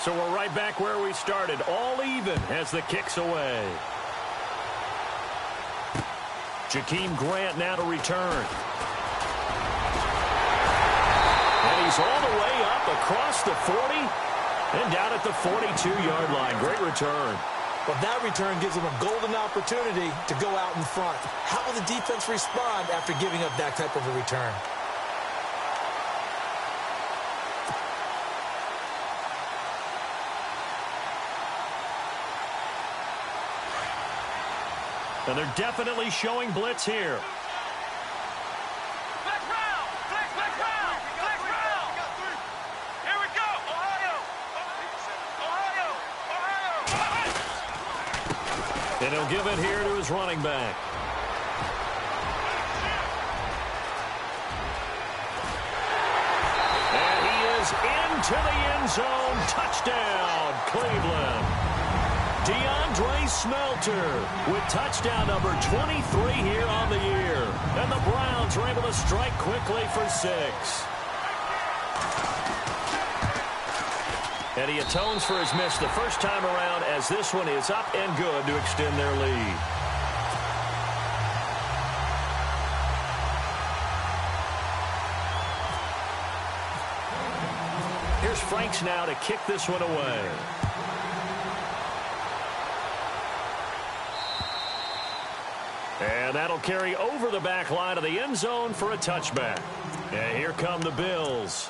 So we're right back where we started, all even as the kick's away. Jakeem Grant now to return. And he's all the way up across the 40 and down at the 42-yard line. Great return. Well, that return gives them a golden opportunity to go out in front. How will the defense respond after giving up that type of a return? And they're definitely showing blitz here. Flex round! Flex round! Flex round! Here we go! Ohio! Ohio! And he'll give it here to his running back. And he is into the end zone. Touchdown, Cleveland. DeAndre Smelter with touchdown number 23 here on the year. And the Browns are able to strike quickly for 6. And he atones for his miss the first time around as this one is up and good to extend their lead. Here's Franks now to kick this one away. And that'll carry over the back line of the end zone for a touchback. And here come the Bills.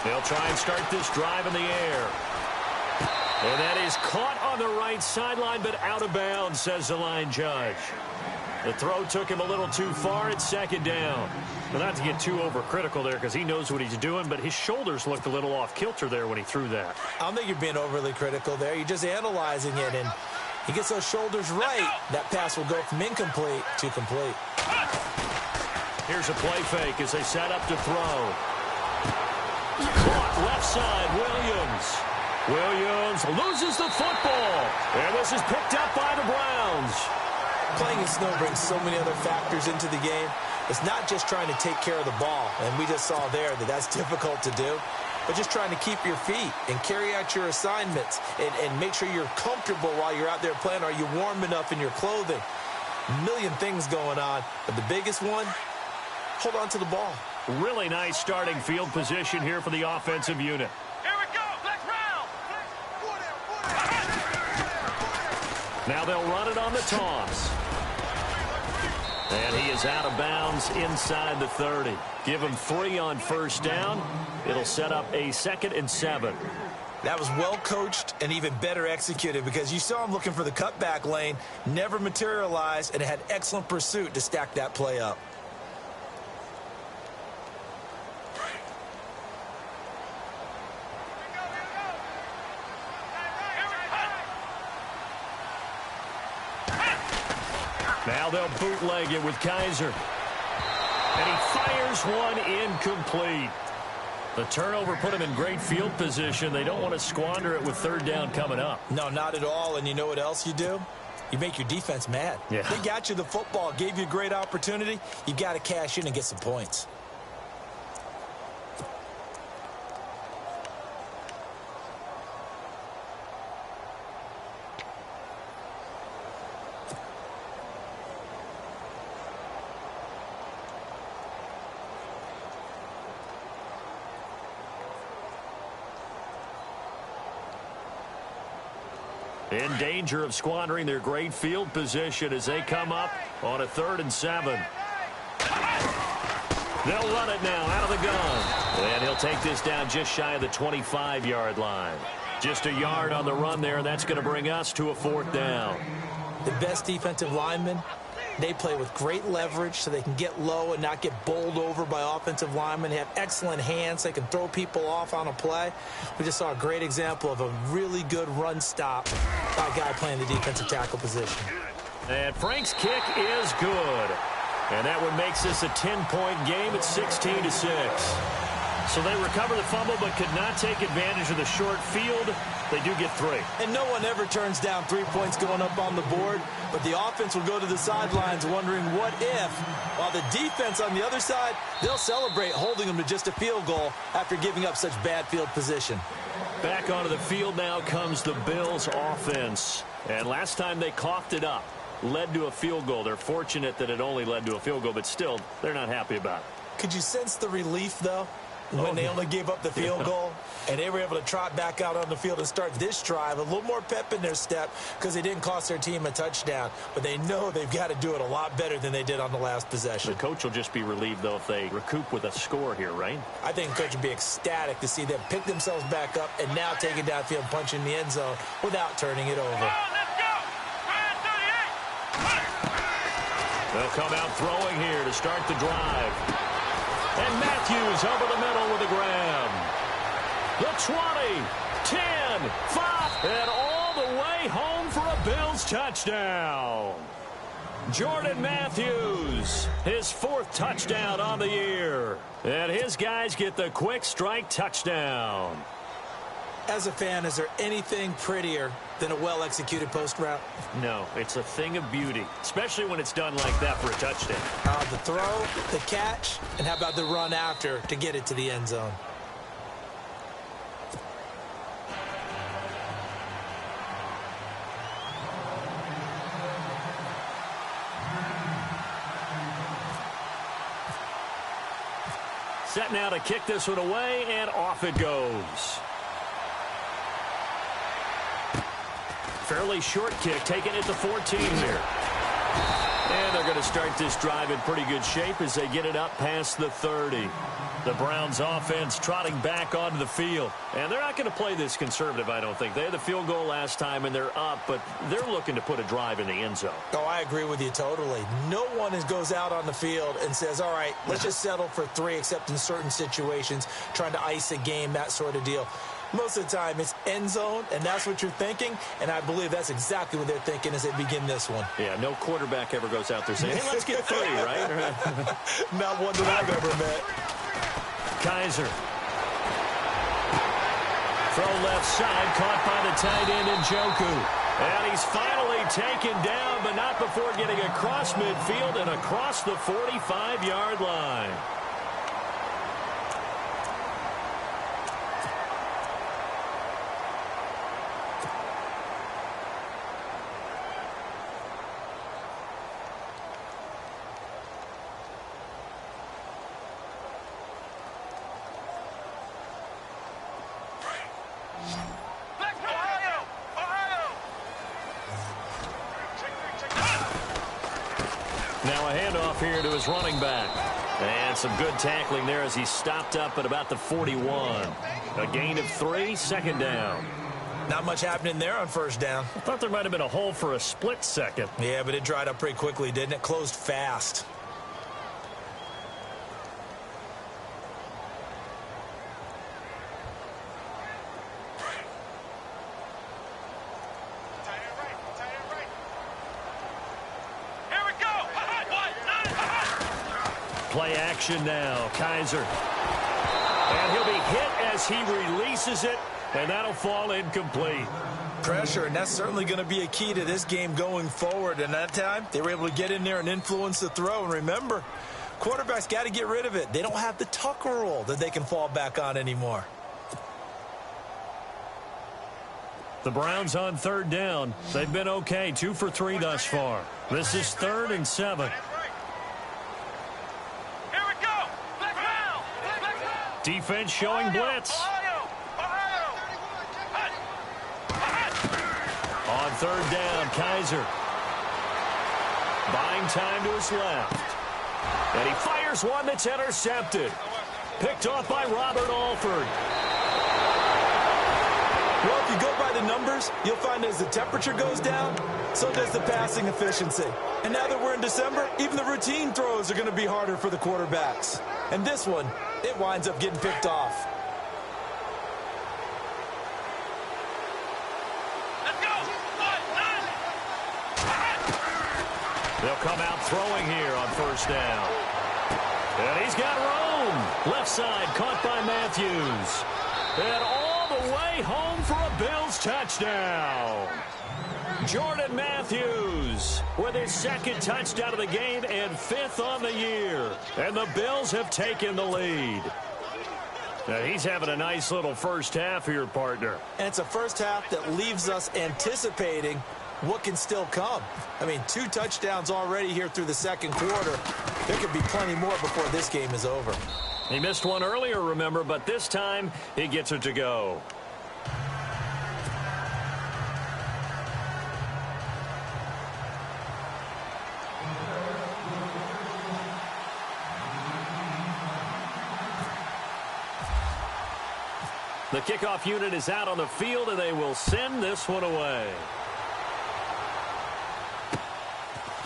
They'll try and start this drive in the air. And that is caught on the right sideline, but out of bounds, says the line judge. The throw took him a little too far. It's second down. Well, not to get too overcritical there because he knows what he's doing, but his shoulders looked a little off kilter there when he threw that. I don't think you're being overly critical there. You're just analyzing it, and he gets those shoulders right. That pass will go from incomplete to complete. Here's a play fake as they set up to throw. Caught left side, Williams. Williams loses the football. And this is picked up by the Browns. Playing in snow brings so many other factors into the game. It's not just trying to take care of the ball, and we just saw there that that's difficult to do, but just trying to keep your feet and carry out your assignments and make sure you're comfortable while you're out there playing. Are you warm enough in your clothing? A million things going on, but the biggest one, hold on to the ball. Really nice starting field position here for the offensive unit. Here we go! Flex round! Now they'll run it on the toss. And he is out of bounds inside the 30. Give him 3 on first down. It'll set up a 2nd and 7. That was well coached and even better executed because you saw him looking for the cutback lane, never materialized, and had excellent pursuit to stack that play up. Now they'll bootleg it with Kaiser. And he fires one incomplete. The turnover put him in great field position. They don't want to squander it with 3rd down coming up. No, not at all. And you know what else you do? You make your defense mad. Yeah. They got you the football, gave you a great opportunity. You got to cash in and get some points. In danger of squandering their great field position as they come up on a 3rd and 7. They'll run it now out of the gun. And he'll take this down just shy of the 25-yard line. Just a yard on the run there, and that's going to bring us to a 4th down. The best defensive lineman They play with great leverage so they can get low and not get bowled over by offensive linemen. They have excellent hands. They can throw people off on a play. We just saw a great example of a really good run stop by a guy playing the defensive tackle position. And Frank's kick is good. And that one makes this a 10-point game at 16-6. So they recover the fumble but could not take advantage of the short field. They do get 3. And no one ever turns down 3 points going up on the board, but the offense will go to the sidelines wondering what if, while the defense on the other side, they'll celebrate holding them to just a field goal after giving up such bad field position. Back onto the field now comes the Bills offense. And last time they coughed it up, led to a field goal. They're fortunate that it only led to a field goal, but still, they're not happy about it. Could you sense the relief, though? When they only gave up the field goal, and they were able to trot back out on the field and start this drive, a little more pep in their step because they didn't cost their team a touchdown. But they know they've got to do it a lot better than they did on the last possession. The coach will just be relieved, though, if they recoup with a score here, right? I think the coach would be ecstatic to see them pick themselves back up and now take it downfield and punch in the end zone without turning it over. They'll come out throwing here to start the drive. And Matthews over the middle with a grab. The 20, 10, 5, and all the way home for a Bills touchdown. Jordan Matthews, his 4th touchdown on the year. And his guys get the quick strike touchdown. As a fan, is there anything prettier than a well-executed post route? No, it's a thing of beauty, especially when it's done like that for a touchdown. The throw, the catch, and how about the run after to get it to the end zone? Set now to kick this one away, and off it goes. Fairly short kick, taking it to 14 here. And they're going to start this drive in pretty good shape as they get it up past the 30. The Browns offense trotting back onto the field. And they're not going to play this conservative, I don't think. They had the field goal last time, and they're up, but they're looking to put a drive in the end zone. Oh, I agree with you totally. No one goes out on the field and says, all right, let's just settle for 3, except in certain situations, trying to ice a game, that sort of deal. Most of the time, it's end zone, and that's what you're thinking, and I believe that's exactly what they're thinking as they begin this one. Yeah, no quarterback ever goes out there saying, hey, let's get 3, right? Not one that I've ever met. Kaiser. Throw left side, caught by the tight end Njoku. And he's finally taken down, but not before getting across midfield and across the 45-yard line. Now a handoff here to his running back. And some good tackling there as he stopped up at about the 41. A gain of 3, 2nd down. Not much happening there on 1st down. I thought there might have been a hole for a split second. Yeah, but it dried up pretty quickly, didn't it? Closed fast. Play action now. Kaiser. And he'll be hit as he releases it, and that'll fall incomplete. Pressure, and that's certainly going to be a key to this game going forward. And that time, they were able to get in there and influence the throw. And remember, quarterbacks got to get rid of it. They don't have the tuck rule that they can fall back on anymore. The Browns on 3rd down. They've been okay, 2 for 3 thus far. This is 3rd and 7. Defense showing blitz. On 3rd down, Kaiser. Buying time to his left. And he fires one that's intercepted. Picked off by Robert Alford. Well, if you go by the numbers, you'll find as the temperature goes down, so does the passing efficiency. And now that we're in December, even the routine throws are going to be harder for the quarterbacks. And this one, it winds up getting picked off. Let's go. They'll come out throwing here on first down. And he's got room. Left side caught by Matthews. And all the way home for a Bills touchdown. Jordan Matthews with his second touchdown of the game and fifth on the year. And the Bills have taken the lead. Now he's having a nice little first half here, partner. And it's a first half that leaves us anticipating what can still come. I mean, 2 touchdowns already here through the second quarter. There could be plenty more before this game is over. He missed one earlier, remember, but this time he gets it to go. The kickoff unit is out on the field, and they will send this one away.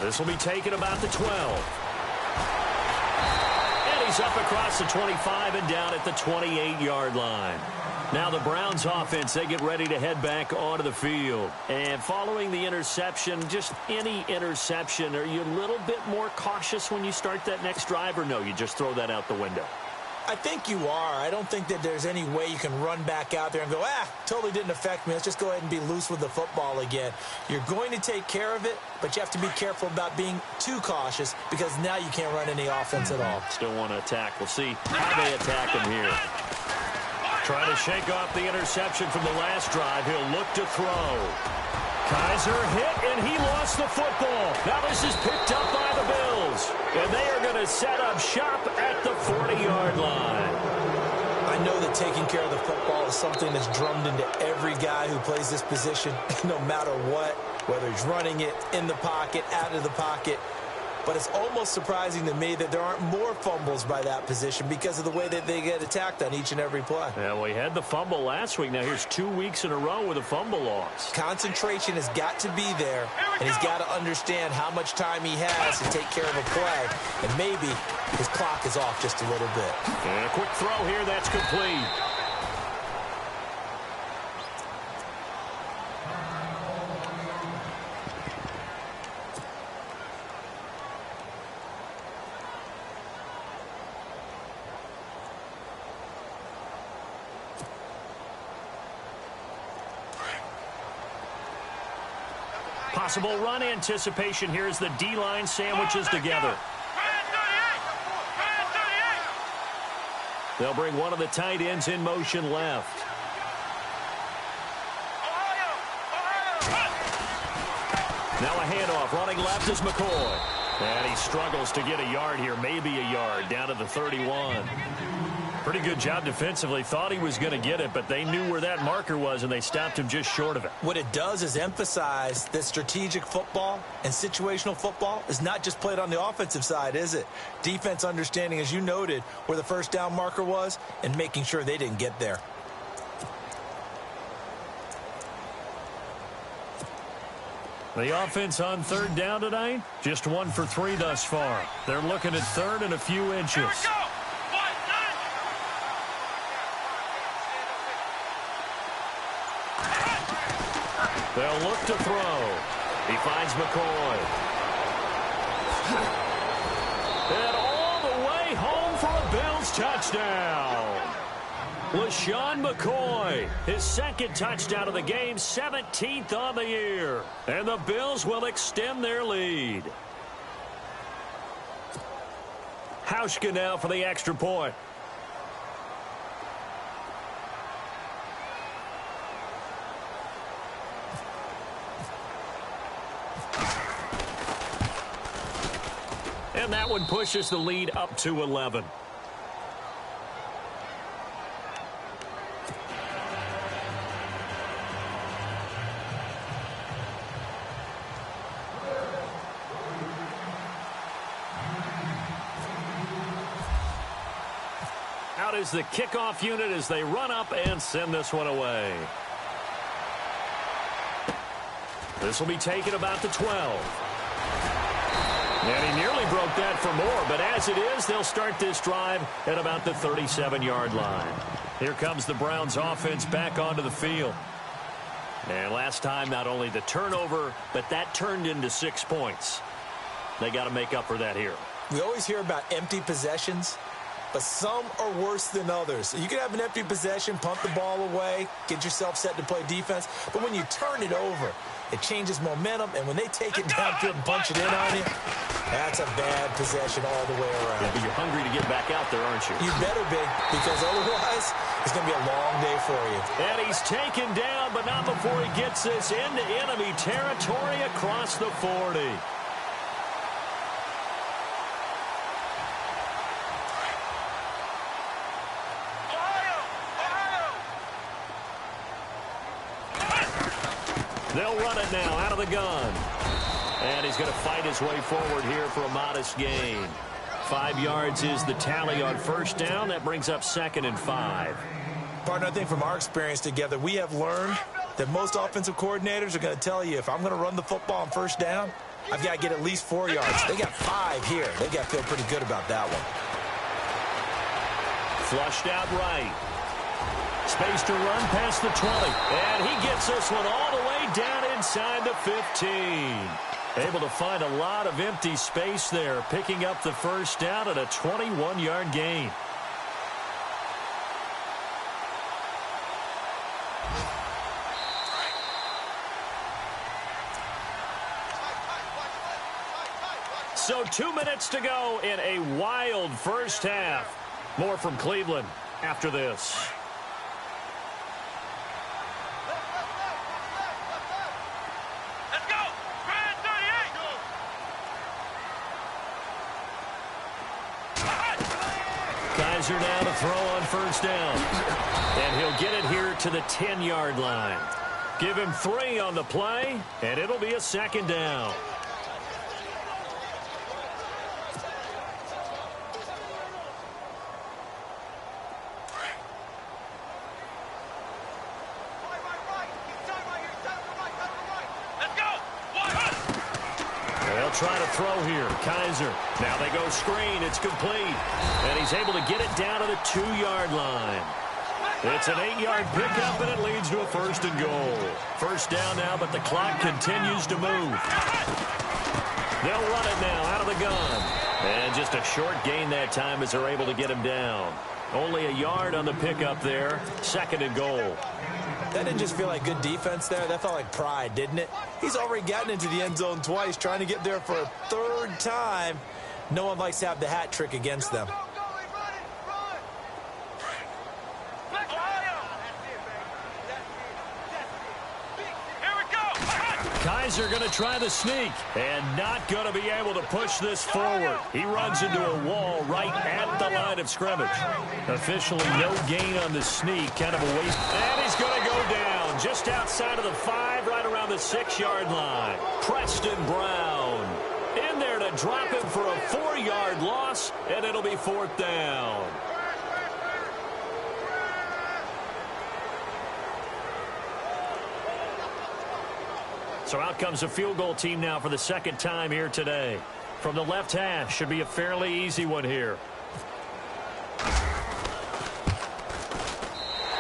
This will be taken about the 12. And he's up across the 25 and down at the 28-yard line. Now the Browns offense, they get ready to head back onto the field. And following the interception, just any interception, are you a little bit more cautious when you start that next drive, or no, you just throw that out the window? I think you are. I don't think that there's any way you can run back out there and go, totally didn't affect me. Let's just go ahead and be loose with the football again. You're going to take care of it, but you have to be careful about being too cautious because now you can't run any offense at all. Still want to attack. We'll see how they attack him here. Trying to shake off the interception from the last drive. He'll look to throw. Kaiser hit, and he lost the football. Now this is picked up by the Bills. And they are going to set up shop at the 40-yard line. I know that taking care of the football is something that's drummed into every guy who plays this position, no matter what, whether he's running it, in the pocket, out of the pocket. But it's almost surprising to me that there aren't more fumbles by that position because of the way that they get attacked on each and every play. Yeah, we had the fumble last week. Now here's 2 weeks in a row with a fumble loss. Concentration has got to be there, and he's got to understand how much time he has to take care of a play. And maybe his clock is off just a little bit. And a quick throw here, that's complete. Possible run anticipation here as the D-line sandwiches together. They'll bring one of the tight ends in motion left. Now a handoff. Running left is McCoy. And he struggles to get a yard here, maybe a yard, down to the 31. Pretty good job defensively. Thought he was going to get it, but they knew where that marker was, and they stopped him just short of it. What it does is emphasize that strategic football and situational football is not just played on the offensive side, is it? Defense understanding, as you noted, where the first down marker was and making sure they didn't get there. The offense on third down tonight, just 1 for 3 thus far. They're looking at third and a few inches. They'll look to throw. He finds McCoy. And all the way home for a Bills touchdown. LaShawn McCoy, his second touchdown of the game, 17th on the year. And the Bills will extend their lead. Hauschka now for the extra point. And that one pushes the lead up to 11. Out is the kickoff unit as they run up and send this one away. This will be taken about the 12. And he nearly broke that for more, but as it is, they'll start this drive at about the 37-yard line. Here comes the Browns offense back onto the field. And last time, not only the turnover, but that turned into 6 points. They got to make up for that here. We always hear about empty possessions, but some are worse than others. You can have an empty possession, punt the ball away, get yourself set to play defense, but when you turn it over, it changes momentum, and when they take it downfield and punch it in on you, that's a bad possession all the way around. Yeah, but you're hungry to get back out there, aren't you? You better be, because otherwise it's going to be a long day for you. And he's taken down, but not before he gets this into enemy territory across the 40. They'll run it now out of the gun. And he's going to fight his way forward here for a modest gain. 5 yards is the tally on first down. That brings up 2nd and 5. Partner, I think from our experience together, we have learned that most offensive coordinators are going to tell you, if I'm going to run the football on first down, I've got to get at least 4 yards. They got 5 here. They got to feel pretty good about that one. Flushed out right. Space to run past the 20. And he gets this one all the way down inside the 15. Able to find a lot of empty space there, picking up the first down at a 21-yard gain. So 2 minutes to go in a wild first half. More from Cleveland after this. Kaiser now to throw on first down. And he'll get it here to the 10-yard line. Give him 3 on the play, and it'll be a 2nd down. Try to throw here. Kaiser. Now they go screen. It's complete. And he's able to get it down to the 2-yard line. It's an 8-yard pickup, and it leads to a 1st and goal. First down now, but the clock continues to move. They'll run it now out of the gun. And just a short gain that time as they're able to get him down. Only a yard on the pickup there. 2nd and goal. That didn't just feel like good defense there. That felt like pride, didn't it? He's already gotten into the end zone twice, trying to get there for a 3rd time. No one likes to have the hat trick against them. Kaiser going to try the sneak and not going to be able to push this forward. He runs into a wall right at the line of scrimmage. Officially no gain on the sneak, kind of a waste. And he's going to go down just outside of the 5, right around the 6-yard line. Preston Brown in there to drop him for a 4-yard loss, and it'll be 4th down. So out comes a field goal team now for the 2nd time here today. From the left hash, should be a fairly easy one here.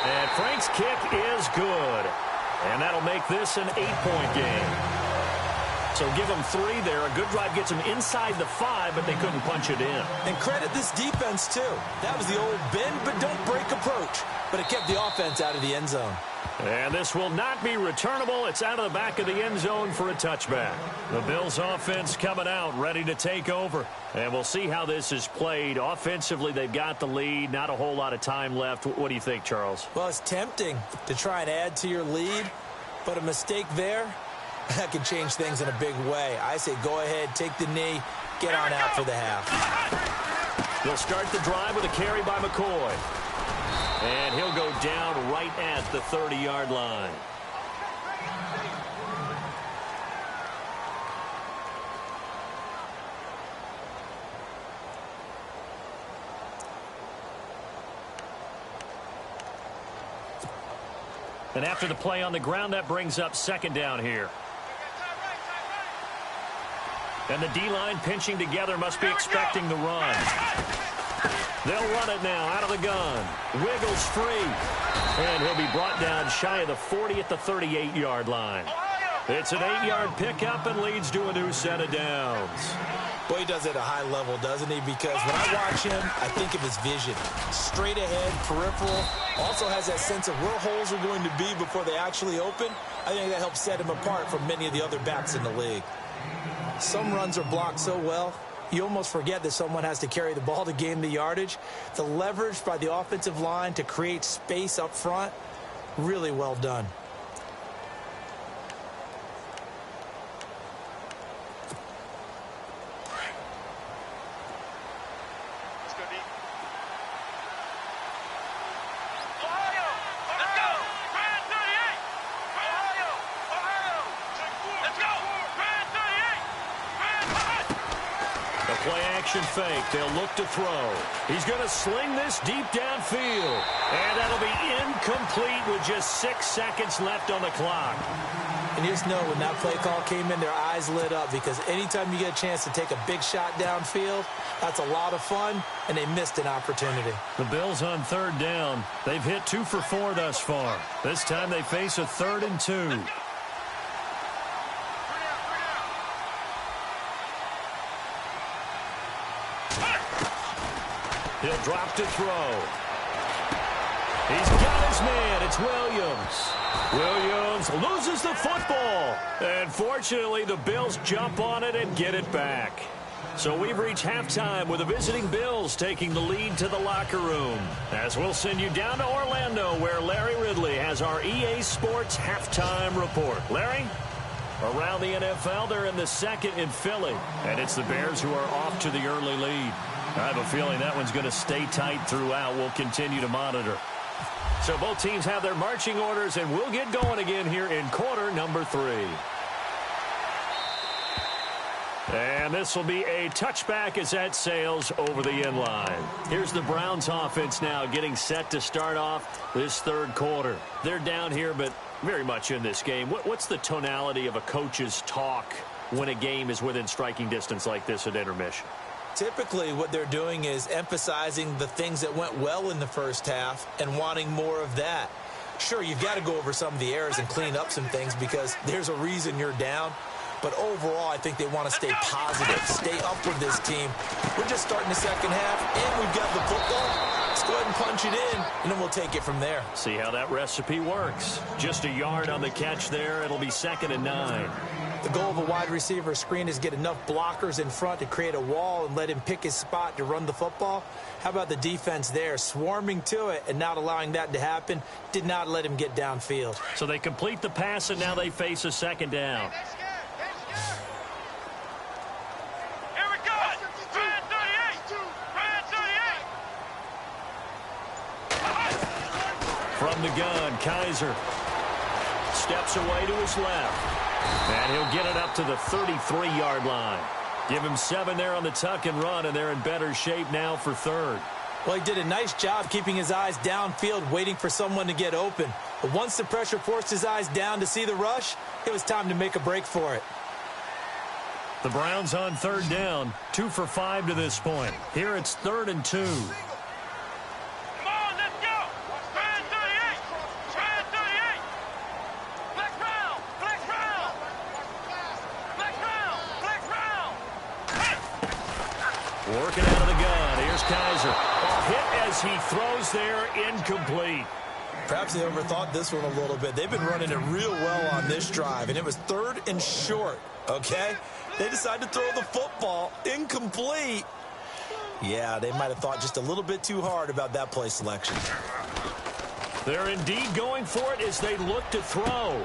And Frank's kick is good. And that'll make this an 8-point game. So give them 3 there. A good drive gets them inside the 5, but they couldn't punch it in. And credit this defense, too. That was the old bend but don't break approach. But it kept the offense out of the end zone. And this will not be returnable. It's out of the back of the end zone for a touchback. The Bills offense coming out, ready to take over. And we'll see how this is played. Offensively, they've got the lead. Not a whole lot of time left. What do you think, Charles? Well, it's tempting to try and add to your lead. But a mistake there, that can change things in a big way. I say go ahead, take the knee, get on out for the half. They'll start the drive with a carry by McCoy. And he'll go down right at the 30-yard line. And after the play on the ground, that brings up 2nd down here. And the D-line pinching together must be expecting the run. They'll run it now out of the gun. Wiggles free. And he'll be brought down shy of the 40 at the 38-yard line. It's an 8-yard pickup and leads to a new set of downs. Boy, he does it at a high level, doesn't he? Because when I watch him, I think of his vision. Straight ahead, peripheral. Also has that sense of where holes are going to be before they actually open. I think that helps set him apart from many of the other backs in the league. Some runs are blocked so well, you almost forget that someone has to carry the ball to gain the yardage. The leverage by the offensive line to create space up front, really well done. Fake. They'll look to throw. He's going to sling this deep downfield. And that'll be incomplete with just 6 seconds left on the clock. And you just know when that play call came in, their eyes lit up because anytime you get a chance to take a big shot downfield, that's a lot of fun, and they missed an opportunity. The Bills on third down. They've hit 2 for 4 thus far. This time they face a 3rd and 2. He'll drop to throw. He's got his man. It's Williams. Williams loses the football. And fortunately, the Bills jump on it and get it back. So we've reached halftime with the visiting Bills taking the lead to the locker room. As we'll send you down to Orlando, where Larry Ridley has our EA Sports halftime report. Larry? Around the NFL, they're in the 2nd in Philly. And it's the Bears who are off to the early lead. I have a feeling that one's going to stay tight throughout. We'll continue to monitor. So both teams have their marching orders, and we'll get going again here in quarter number 3. And this will be a touchback as that sails over the end line. Here's the Browns offense now getting set to start off this 3rd quarter. They're down here, but very much in this game. What's the tonality of a coach's talk when a game is within striking distance like this at intermission? Typically, what they're doing is emphasizing the things that went well in the first half and wanting more of that. Sure, you've got to go over some of the errors and clean up some things because there's a reason you're down. But overall, I think they want to stay positive, stay up with this team. We're just starting the second half, and we've got the football. Let's go ahead and punch it in, and then we'll take it from there. See how that recipe works. Just a yard on the catch there. It'll be 2nd and 9. The goal of a wide receiver screen is get enough blockers in front to create a wall and let him pick his spot to run the football. How about the defense there, swarming to it and not allowing that to happen? Did not let him get downfield. So they complete the pass, and now they face a 2nd down. Here we go. Brand 38. Brand 38. From the gun, Kaiser steps away to his left. And he'll get it up to the 33-yard line. Give him 7 there on the tuck and run, and they're in better shape now for 3rd. Well, he did a nice job keeping his eyes downfield, waiting for someone to get open. But once the pressure forced his eyes down to see the rush, it was time to make a break for it. The Browns on 3rd down, 2 for 5 to this point. Here it's 3rd and 2. Working out of the gun. Here's Kaiser. Hit as he throws there, incomplete. Perhaps they overthought this one a little bit. They've been running it real well on this drive, and it was 3rd and short, okay? They decided to throw the football, incomplete. Yeah, they might have thought just a little bit too hard about that play selection. They're indeed going for it as they look to throw.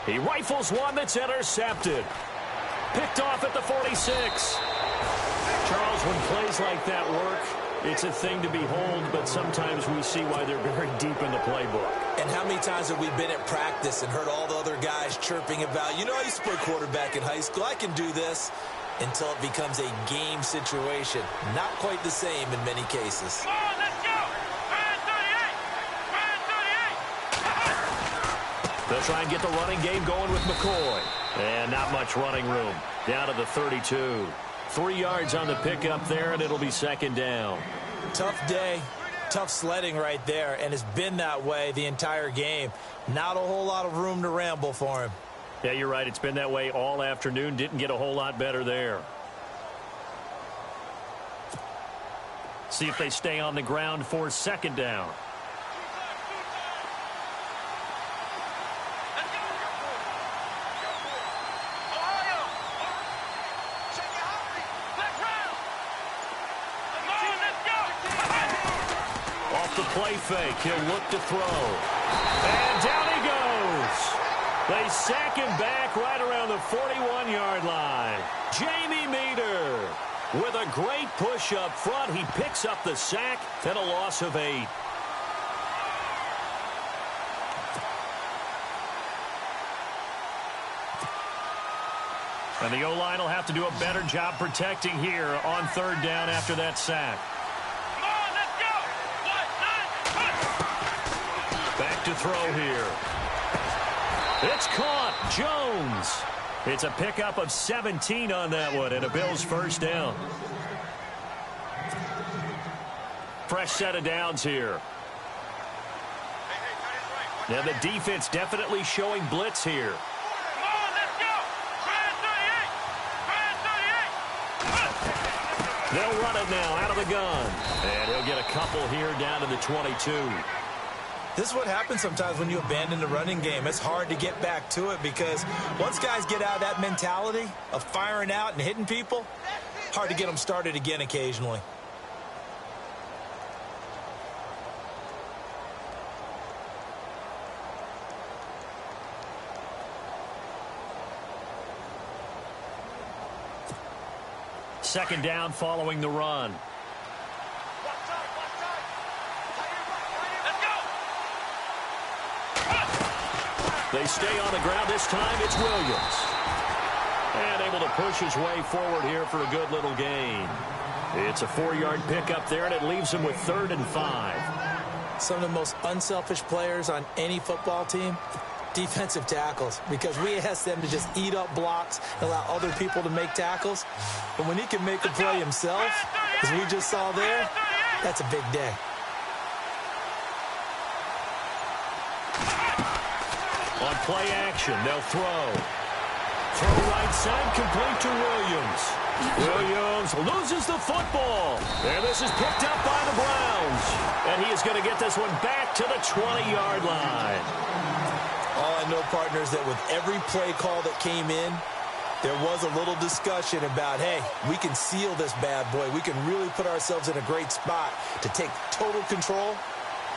He rifles one that's intercepted. Picked off at the 46. Charles, when plays like that work, it's a thing to behold, but sometimes we see why they're very deep in the playbook. And how many times have we been at practice and heard all the other guys chirping about, you know, I used to play quarterback in high school, I can do this, until it becomes a game situation. Not quite the same in many cases. Come on, let's go! Brand 38! Brand 38! They'll try and get the running game going with McCoy. And not much running room. Down to the 32. 3 yards on the pickup there, and it'll be second down. Tough day, tough sledding right there, and it's been that way the entire game. Not a whole lot of room to ramble for him. Yeah, you're right. It's been that way all afternoon. Didn't get a whole lot better there. See if they stay on the ground for second down. Off the play fake, he'll look to throw. And down he goes. They sack him back right around the 41-yard line. Jamie Meter with a great push up front. He picks up the sack and a loss of 8. And the O-line will have to do a better job protecting here on third down after that sack. Back to throw here. It's caught. Jones. It's a pickup of 17 on that one and a Bills first down. Fresh set of downs here. Now the defense definitely showing blitz here. They'll run it now out of the gun. And he'll get a couple here down to the 22. This is what happens sometimes when you abandon the running game. It's hard to get back to it because once guys get out of that mentality of firing out and hitting people, hard to get them started again occasionally. Second down following the run. They stay on the ground. This time it's Williams. And able to push his way forward here for a good little gain. It's a 4-yard pickup there, and it leaves him with 3rd and 5. Some of the most unselfish players on any football team, defensive tackles, because we ask them to just eat up blocks, allow other people to make tackles. But when he can make a play himself, as we just saw there, that's a big day. On play action, they'll throw. Throw right side, complete to Williams. Williams loses the football. And this is picked up by the Browns. And he is going to get this one back to the 20-yard line. All I know, partners, that with every play call that came in, there was a little discussion about, hey, we can seal this bad boy. We can really put ourselves in a great spot to take total control.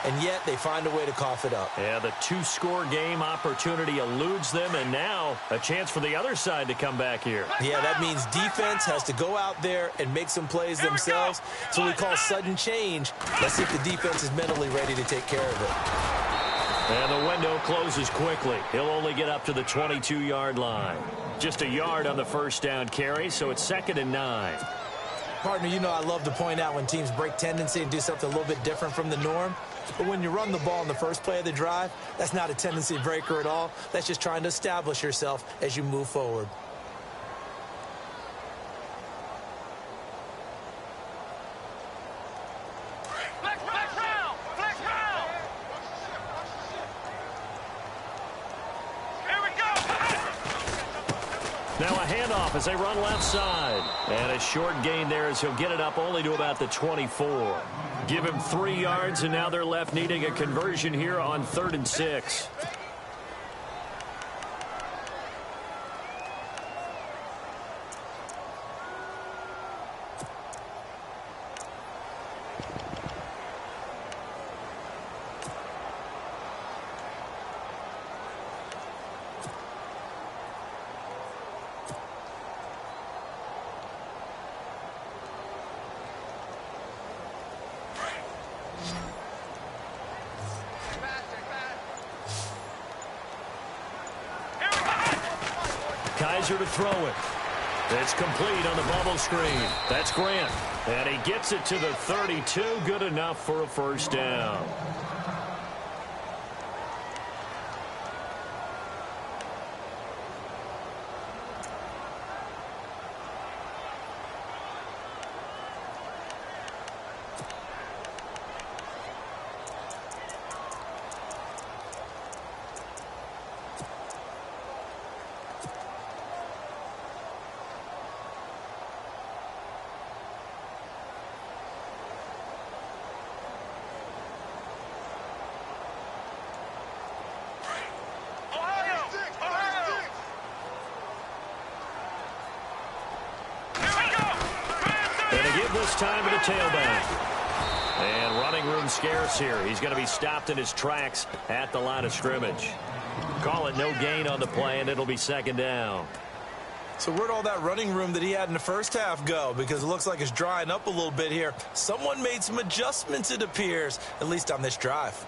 And yet they find a way to cough it up. Yeah, the 2-score game opportunity eludes them, and now a chance for the other side to come back here. Yeah, that means defense has to go out there and make some plays themselves. So we call sudden change. Let's see if the defense is mentally ready to take care of it. And the window closes quickly. He'll only get up to the 22-yard line. Just a yard on the first down carry, so it's 2nd and 9. Partner, you know I love to point out when teams break tendency and do something a little bit different from the norm. But when you run the ball in the first play of the drive, that's not a tendency breaker at all. That's just trying to establish yourself as you move forward. Now a handoff as they run left side. And a short gain there as he'll get it up only to about the 24. Give him 3 yards, and now they're left needing a conversion here on 3rd and 6. Kaiser to throw it. It's complete on the bubble screen. That's Grant. And he gets it to the 32. Good enough for a first down. time to the tailback. And running room scarce here. He's going to be stopped in his tracks at the line of scrimmage. Call it no gain on the play, and it'll be second down. So where'd all that running room that he had in the first half go? Because it looks like it's drying up a little bit here. Someone made some adjustments, it appears, at least on this drive.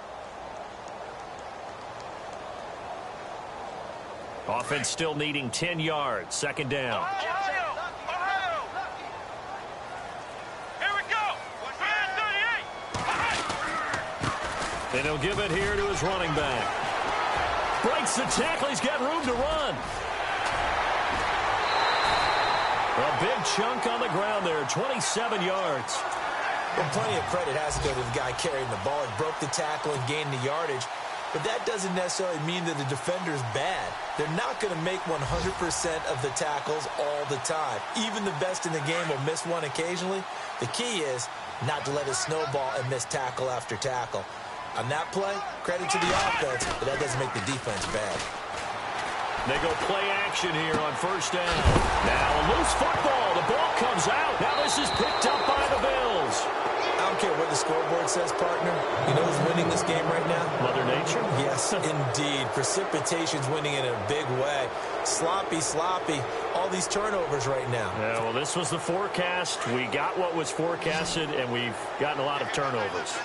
Offense still needing 10 yards. Second down. Ohio! Here we go! 38! And he'll give it here to his running back. Breaks the tackle. He's got room to run. A big chunk on the ground there. 27 yards. Well, plenty of credit has to go to the guy carrying the ball. He broke the tackle and gained the yardage. But that doesn't necessarily mean that the defender's bad. They're not going to make 100% of the tackles all the time. Even the best in the game will miss one occasionally. The key is not to let it snowball and miss tackle after tackle. On that play, credit to the offense, but that doesn't make the defense bad. They go play action here on first down. Now a loose football. The ball comes out. Now this is picked up by the Bills. I don't care what the scoreboard says, partner. You know who's winning this game right now? Mother Nature? Yes, indeed. Precipitation's winning in a big way. Sloppy. All these turnovers right now. Yeah, well, this was the forecast. We got what was forecasted, and we've gotten a lot of turnovers.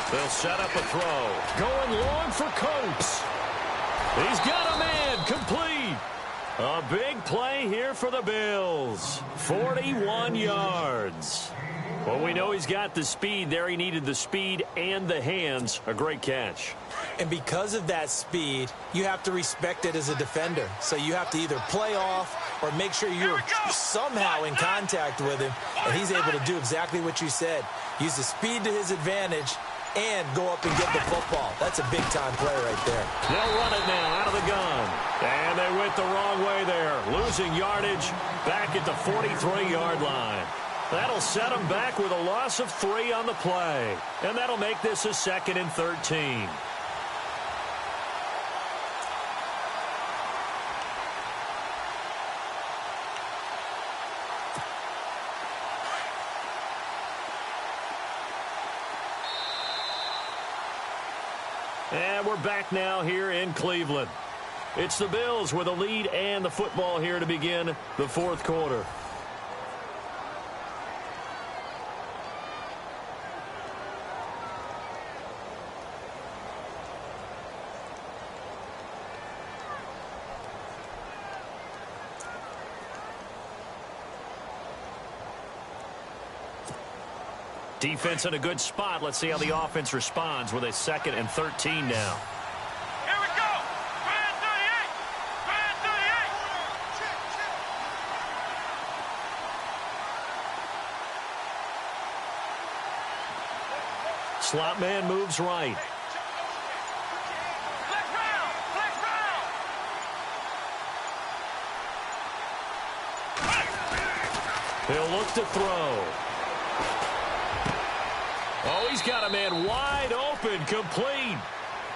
They'll set up a throw. Going long for Coates. He's got a man. Complete. A big play here for the Bills. 41 yards. Well, we know he's got the speed there. He needed the speed and the hands. A great catch. And because of that speed, you have to respect it as a defender. So you have to either play off or make sure you're somehow in contact with him. And he's able to do exactly what you said. Use the speed to his advantage and go up and get the football. That's a big-time play right there. They'll run it now out of the gun. And they went the wrong way there. Losing yardage back at the 43-yard line. That'll set them back with a loss of 3 on the play. And that'll make this a 2nd and 13. And we're back now here in Cleveland. It's the Bills with a lead and the football here to begin the fourth quarter. Defense in a good spot. Let's see how the offense responds with a 2nd and 13 now. Here we go! 38! Slot man moves right. Flex round! He'll look to throw. Oh, he's got a man wide open, complete.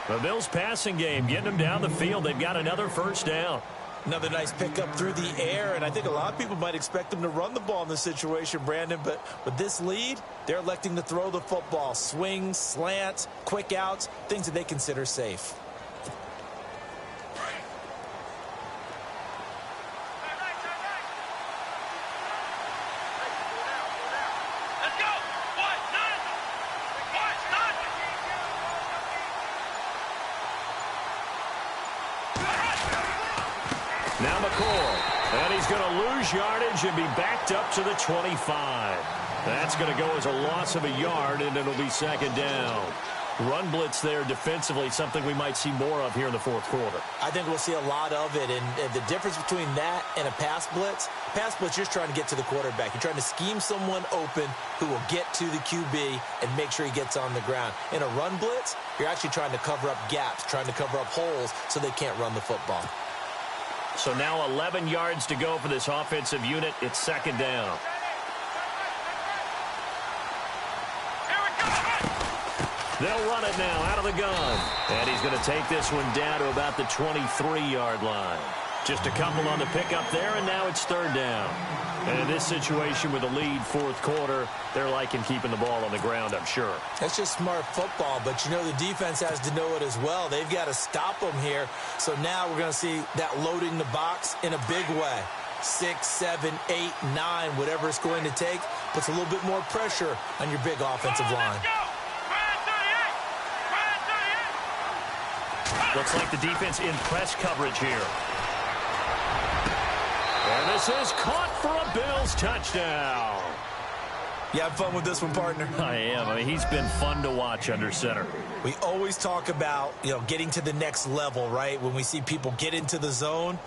The Bills passing game getting them down the field. They've got another first down. Another nice pickup through the air, and I think a lot of people might expect them to run the ball in this situation, Brandon, but with this lead, they're electing to throw the football. Swings, slants, quick outs, things that they consider safe. Let's go! What's not? Now McCall. And he's going to lose yardage and be backed up to the 25. That's going to go as a loss of a yard, and it'll be second down. Run blitz there defensively, something we might see more of here in the fourth quarter. I think we'll see a lot of it, and the difference between that and a pass blitz, you're trying to get to the quarterback. You're trying to scheme someone open who will get to the QB and make sure he gets on the ground. In a run blitz, you're actually trying to cover up gaps, trying to cover up holes so they can't run the football. So now 11 yards to go for this offensive unit. It's second down. They'll run it now out of the gun. And he's going to take this one down to about the 23-yard line. Just a couple on the pickup there, and now it's third down. And in this situation with a lead fourth quarter, they're liking keeping the ball on the ground, I'm sure. That's just smart football, but, you know, the defense has to know it as well. They've got to stop them here. So now we're going to see that loading the box in a big way. 6, 7, 8, 9, whatever it's going to take, puts a little bit more pressure on your big offensive line. Looks like the defense in press coverage here. And this is caught for a Bills touchdown. You have fun with this one, partner? I am. I mean, he's been fun to watch under center. We always talk about, you know, getting to the next level, right? When we see people get into the zone,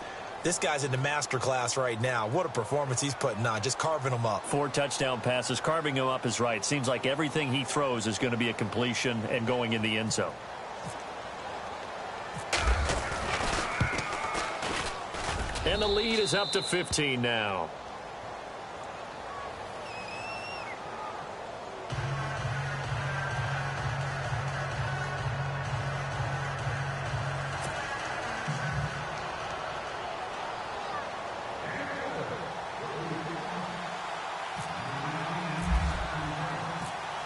this guy's in the master class right now. What a performance he's putting on, just carving them up. 4 touchdown passes. Carving him up is right. Seems like everything he throws is going to be a completion and going in the end zone. And the lead is up to 15 now.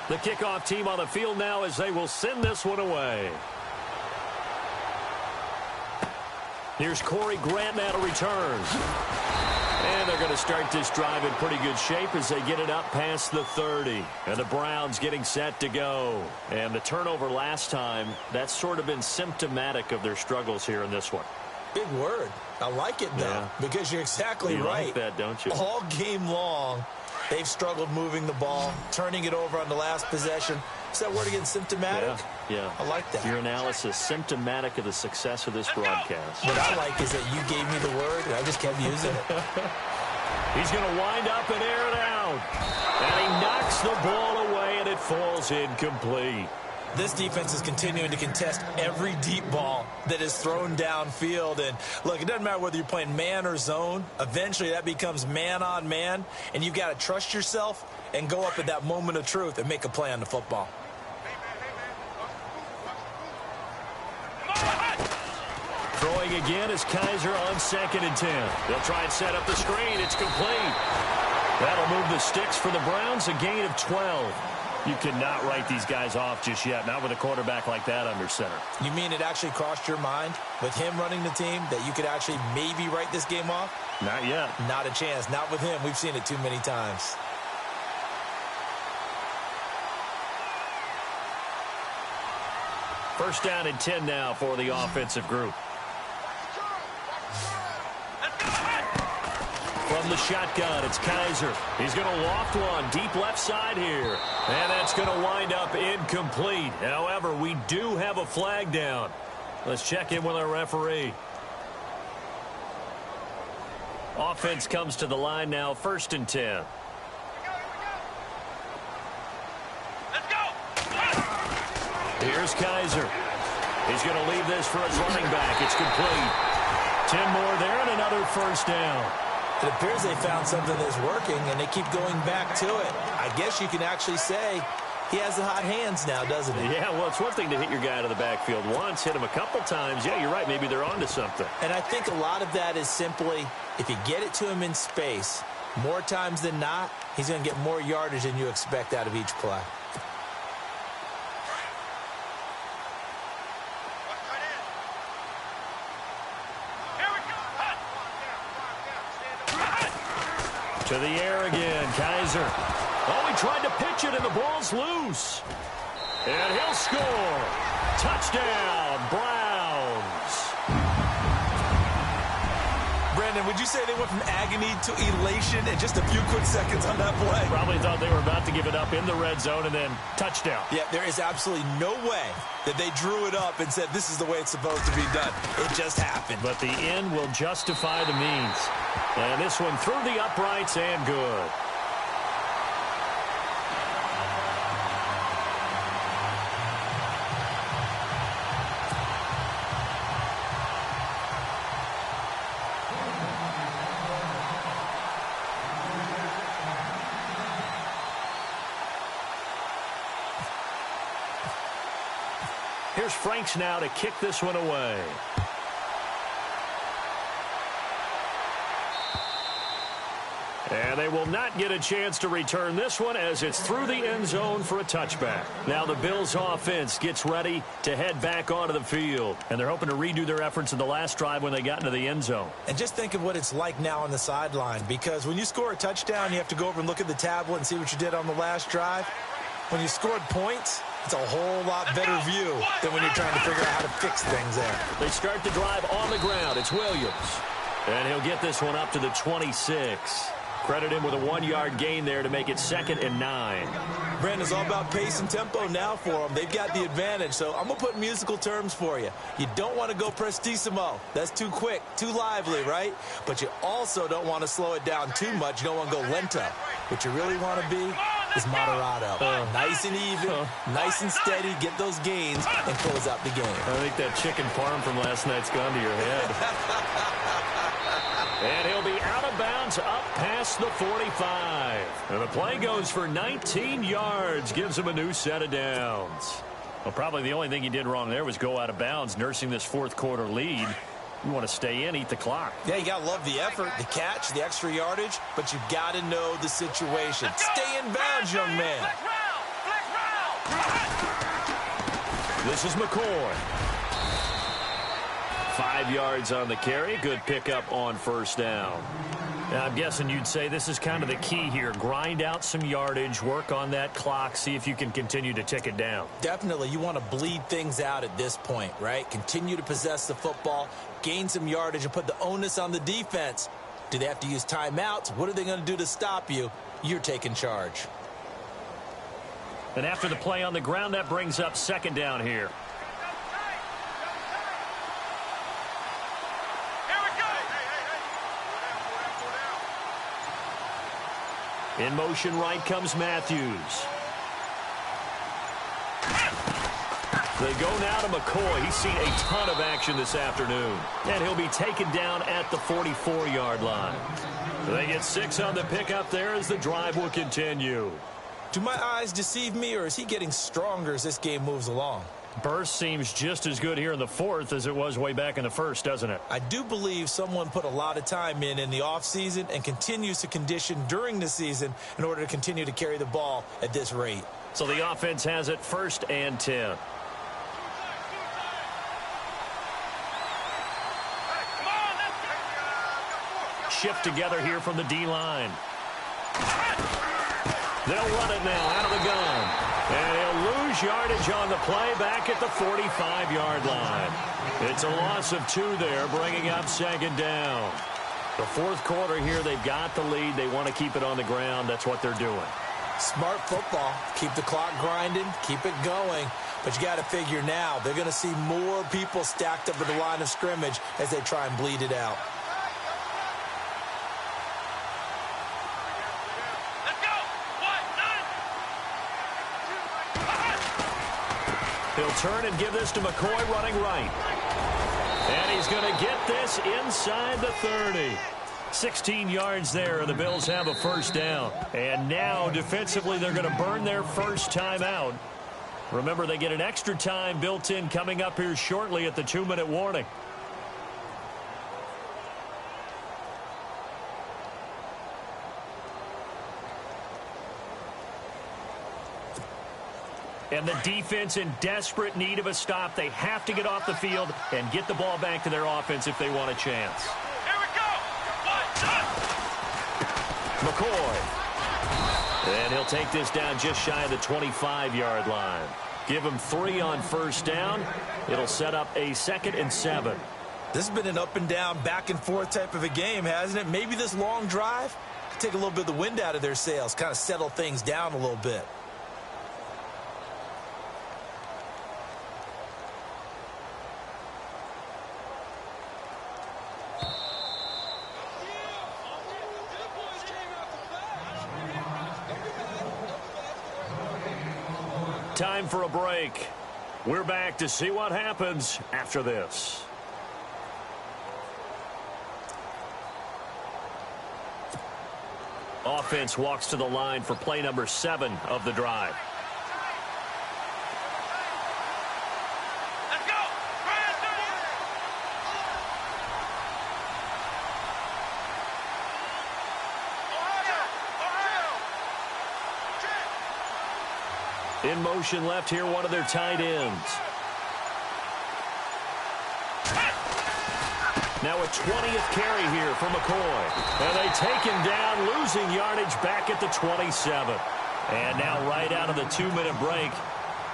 The kickoff team on the field now as they will send this one away. Here's Corey Grant now to return. And they're going to start this drive in pretty good shape as they get it up past the 30. And the Browns getting set to go. And the turnover last time, that's sort of been symptomatic of their struggles here in this one. Big word. I like it, though, because you're exactly right. You like that, don't you? All game long, they've struggled moving the ball, turning it over on the last possession. Is that word again, symptomatic? Yeah. I like that. Your analysis, symptomatic of the success of this broadcast. What I like is that you gave me the word, and I just kept using it. He's going to wind up and air it out. And he knocks the ball away, and it falls incomplete. This defense is continuing to contest every deep ball that is thrown downfield. And, look, it doesn't matter whether you're playing man or zone. Eventually, that becomes man on man, and you've got to trust yourself and go up at that moment of truth and make a play on the football. Throwing again is Kaiser on 2nd and 10. They'll try and set up the screen. It's complete. That'll move the sticks for the Browns, a gain of 12. You cannot write these guys off just yet, not with a quarterback like that under center. You mean it actually crossed your mind with him running the team that you could actually maybe write this game off? Not yet. Not a chance. Not with him. We've seen it too many times. First down and 10 now for the offensive group. From the shotgun, it's Kaiser. He's going to loft one deep left side here. And that's going to wind up incomplete. However, we do have a flag down. Let's check in with our referee. Offense comes to the line now, 1st and 10. Here's Kaiser. He's going to leave this for his running back. It's complete. 10 more there and another first down. It appears they found something that's working, and they keep going back to it. I guess you can actually say he has the hot hands now, doesn't he? Yeah, well, it's one thing to hit your guy to the backfield once, hit him a couple times. Yeah, you're right. Maybe they're onto something. And I think a lot of that is simply if you get it to him in space, more times than not, he's going to get more yardage than you expect out of each play. To the air again, Kaiser. Oh, he tried to pitch it, and the ball's loose. And he'll score. Touchdown, Browns. Brandon, would you say they went from agony to elation in just a few quick seconds on that play? Probably thought they were about to give it up in the red zone and then touchdown. Yeah, there is absolutely no way that they drew it up and said this is the way it's supposed to be done. It just happened. But the end will justify the means. And this one through the uprights and good. here's Franks now to kick this one away. And they will not get a chance to return this one as it's through the end zone for a touchback. Now the Bills offense gets ready to head back onto the field. And they're hoping to redo their efforts in the last drive when they got into the end zone. And just think of what it's like now on the sideline, because when you score a touchdown, you have to go over and look at the tablet and see what you did on the last drive. When you scored points, it's a whole lot better view than when you're trying to figure out how to fix things there. They start the drive on the ground. It's Williams. And he'll get this one up to the 26. Credit him with a 1-yard gain there to make it 2nd and 9. Brandon, it's all about pace and tempo now for them. They've got the advantage, so I'm going to put musical terms for you. You don't want to go prestissimo. That's too quick, too lively, right? But you also don't want to slow it down too much. You don't want to go lento. What you really want to be is moderato. Nice and even, nice and steady, get those gains, and close out the game. I think that chicken parm from last night's gone to your head. And he'll be out of bounds up past the 45. And the play goes for 19 yards, gives him a new set of downs. Well, probably the only thing he did wrong there was go out of bounds, nursing this fourth quarter lead. You want to stay in, eat the clock. Yeah, you got to love the effort, the catch, the extra yardage, but you got to know the situation. Stay in bounds, young man. This is McCoy. 5 yards on the carry. Good pickup on first down. Now, I'm guessing you'd say this is kind of the key here. Grind out some yardage, work on that clock, see if you can continue to tick it down. Definitely. You want to bleed things out at this point, right? Continue to possess the football, gain some yardage, and put the onus on the defense. Do they have to use timeouts? What are they going to do to stop you? You're taking charge. And after the play on the ground, that brings up 2nd down here. In motion right comes Matthews. They go now to McCoy. He's seen a ton of action this afternoon. And he'll be taken down at the 44-yard line. They get 6 on the pickup there as the drive will continue. Do my eyes deceive me, or is he getting stronger as this game moves along? Burst seems just as good here in the 4th as it was way back in the 1st, doesn't it? I do believe someone put a lot of time in the offseason and continues to condition during the season in order to continue to carry the ball at this rate. So the offense has it 1st and 10. Shift together here from the D-line. They'll run it now out of the gun. And he'll lose yardage on the play back at the 45-yard line. It's a loss of 2 there, bringing up 2nd down. The 4th quarter here, they've got the lead. They want to keep it on the ground. That's what they're doing. Smart football. Keep the clock grinding. Keep it going. But you got to figure now, they're going to see more people stacked up at the line of scrimmage as they try and bleed it out. He'll turn and give this to McCoy running right. And he's going to get this inside the 30. 16 yards there, and the Bills have a 1st down. And now, defensively, they're going to burn their first time out. Remember, they get an extra time built in coming up here shortly at the 2-minute warning. And the defense in desperate need of a stop. They have to get off the field and get the ball back to their offense if they want a chance. Here we go. McCoy. And he'll take this down just shy of the 25-yard line. Give him 3 on first down. It'll set up a 2nd and 7. This has been an up and down, back and forth type of a game, hasn't it? Maybe this long drive could take a little bit of the wind out of their sails, kind of settle things down a little bit. Time for a break. We're back to see what happens after this. Offense walks to the line for play number 7 of the drive. In motion left here, one of their tight ends. Now a 20th carry here for McCoy. And they take him down, losing yardage back at the 27. And now right out of the 2-minute break,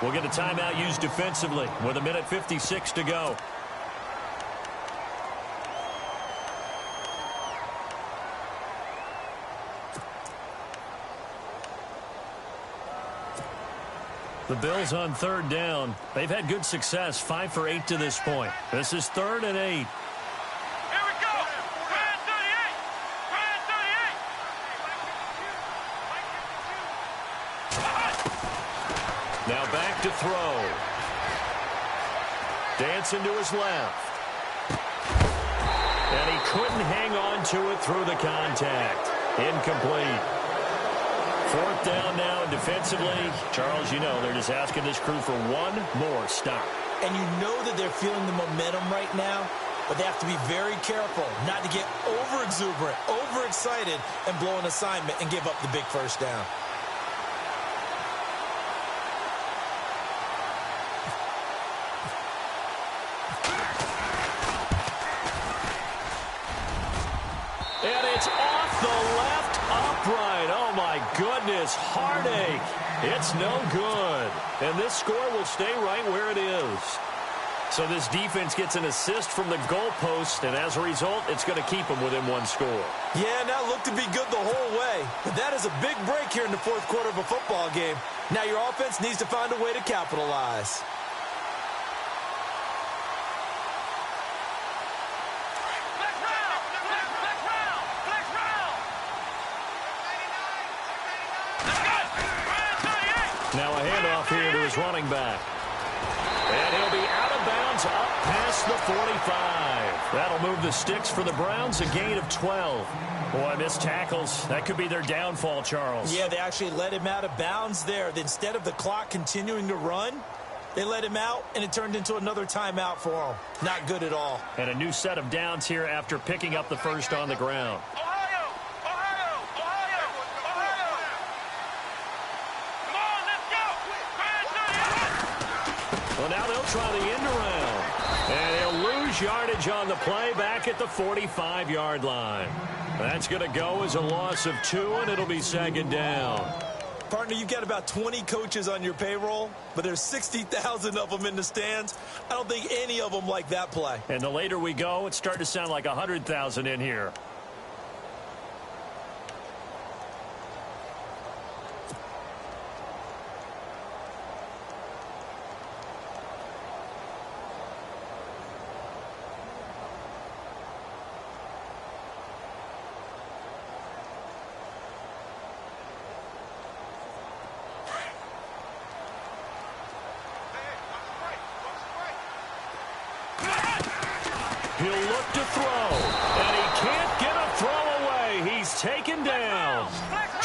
we'll get a timeout used defensively with 1:56 to go. The Bills on 3rd down. They've had good success, 5 for 8 to this point. This is 3rd and 8. Here we go. Brand 38. Brand 38. Now back to throw. Dancing to his left. And he couldn't hang on to it through the contact. Incomplete. 4th down now, and defensively, Charles, you know, they're just asking this crew for one more stop. And you know that they're feeling the momentum right now, but they have to be very careful not to get over-exuberant, overexcited, and blow an assignment and give up the big first down. And it's off the left upright. Oh, my goodness. Heartache. It's no good. And this score will stay right where it is. So this defense gets an assist from the goalpost, and as a result, it's going to keep them within one score. Yeah, and that looked to be good the whole way. But that is a big break here in the 4th quarter of a football game. Now your offense needs to find a way to capitalize. Now a handoff here to his running back. And he'll be out of bounds up past the 45. That'll move the sticks for the Browns, a gain of 12. Boy, missed tackles. That could be their downfall, Charles. Yeah, they actually let him out of bounds there. Instead of the clock continuing to run, they let him out, and it turned into another timeout for him. Not good at all. And a new set of downs here after picking up the first on the ground. Well, now they'll try the end around. And he'll lose yardage on the play back at the 45-yard line. That's going to go as a loss of 2, and it'll be 2nd down. Partner, you've got about 20 coaches on your payroll, but there's 60,000 of them in the stands. I don't think any of them like that play. And the later we go, it's starting to sound like 100,000 in here. He'll look to throw, and he can't get a throw away. He's taken down.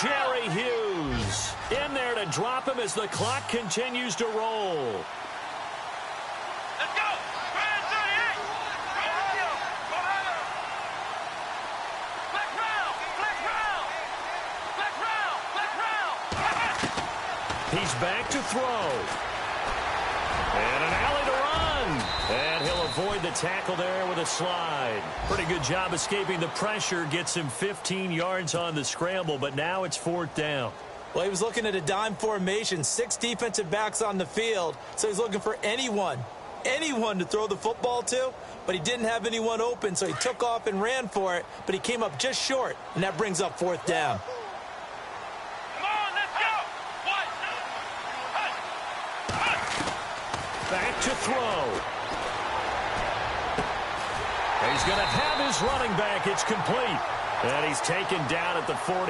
Jerry Hughes in there to drop him as the clock continues to roll. Let's go. Brand 38. Ohio. Ohio. Black round. Black round. Black round. Black round. He's back to throw. And an alley to run. And he'll avoid the tackle there with a slide. Pretty good job escaping the pressure. Gets him 15 yards on the scramble, but now it's 4th down. Well, he was looking at a dime formation, 6 defensive backs on the field, so he's looking for anyone to throw the football to, but he didn't have anyone open, so he took off and ran for it, but he came up just short, and that brings up 4th down. Come on, let's go. Back to throw. He's going to have his running back. It's complete. And he's taken down at the 43,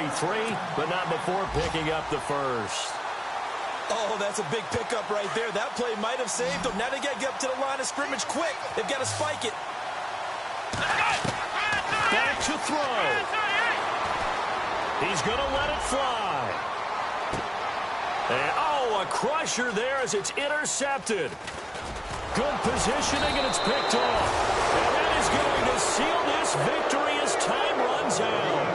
but not before picking up the first. Oh, that's a big pickup right there. That play might have saved them. Now they got to get up to the line of scrimmage quick. They've got to spike it. Back to throw. He's going to let it fly. And, oh, a crusher there as it's intercepted. Good positioning, and it's picked off. And that is going to seal this victory as time runs out.